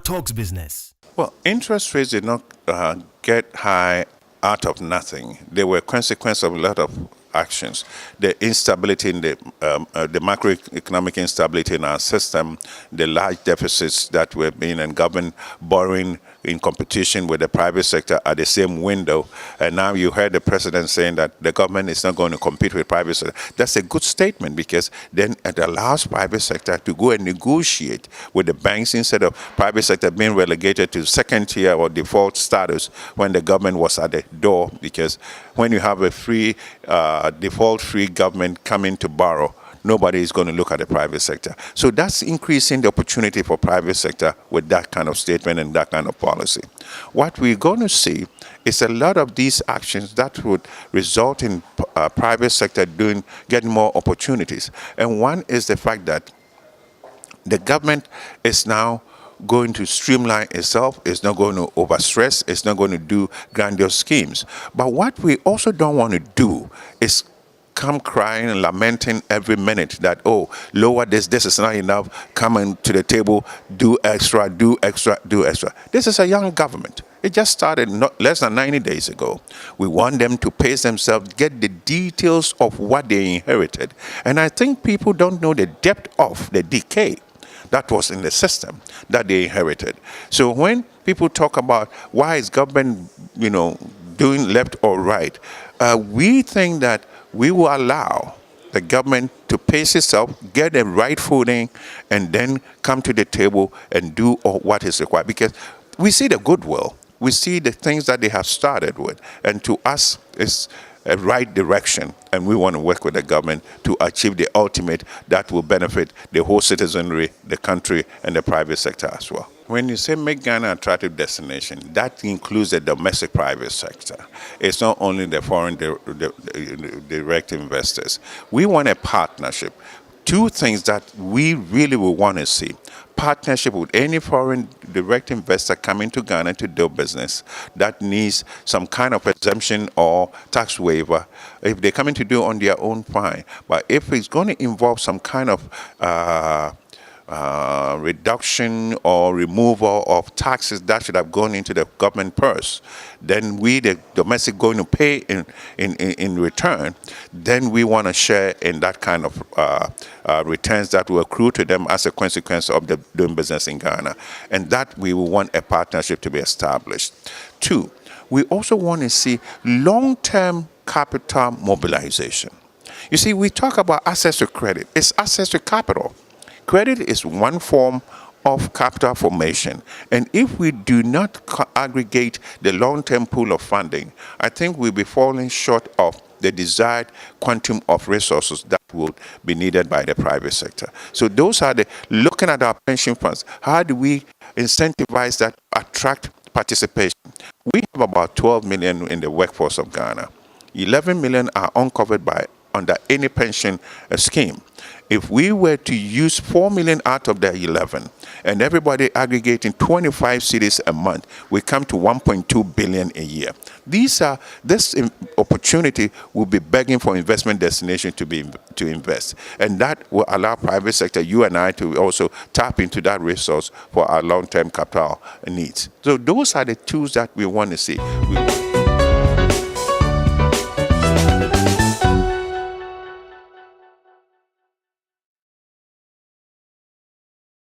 Talks Business. Well, interest rates did not get high out of nothing. They were a consequence of a lot of actions. The instability in the macroeconomic instability in our system, the large deficits that were being and government borrowing in competition with the private sector at the same window. And now you heard the president saying that the government is not going to compete with private sector. That's a good statement, because then it allows private sector to go and negotiate with the banks instead of private sector being relegated to second tier or default status when the government was at the door. Because when you have a free default-free government coming to borrow, nobody is going to look at the private sector. So that's increasing the opportunity for private sector with that kind of statement and that kind of policy. What we're going to see is a lot of these actions that would result in private sector getting more opportunities. And one is the fact that the government is now going to streamline itself. It's not going to overstress. It's not going to do grandiose schemes. But what we also don't want to do is come crying and lamenting every minute that, oh, lower this is not enough, come into the table, do extra, do extra, do extra. This is a young government. It just started less than 90 days ago. We want them to pace themselves, get the details of what they inherited. And I think people don't know the depth of the decay that was in the system that they inherited. So when people talk about why is government, doing left or right, we think that we will allow the government to pace itself, get the right footing, and then come to the table and do what is required. Because we see the goodwill, we see the things that they have started with, and to us, it's a right direction, and we want to work with the government to achieve the ultimate that will benefit the whole citizenry, the country, and the private sector as well. When you say make Ghana an attractive destination, that includes the domestic private sector. It's not only the foreign direct investors. We want a partnership. Two things that we really will want to see. Partnership with any foreign direct investor coming to Ghana to do business that needs some kind of exemption or tax waiver. If they're coming to do on their own, fine. But if it's going to involve some kind of reduction or removal of taxes that should have gone into the government purse, then we, the domestic, going to pay in return, then we want to share in that kind of returns that will accrue to them as a consequence of the doing business in Ghana. And that we will want a partnership to be established. Two, we also want to see long-term capital mobilization. You see, we talk about access to credit. It's access to capital. Credit is one form of capital formation. And if we do not aggregate the long-term pool of funding, I think we'll be falling short of the desired quantum of resources that would be needed by the private sector. So those are looking at our pension funds. How do we incentivize that, attract participation? We have about 12 million in the workforce of Ghana. 11 million are uncovered under any pension scheme. If we were to use 4 million out of the 11 and everybody aggregating 25 cedis a month, we come to 1.2 billion a year. This opportunity will be begging for investment destination to invest. And that will allow private sector, you and I, to also tap into that resource for our long-term capital needs. So those are the tools that we want to see.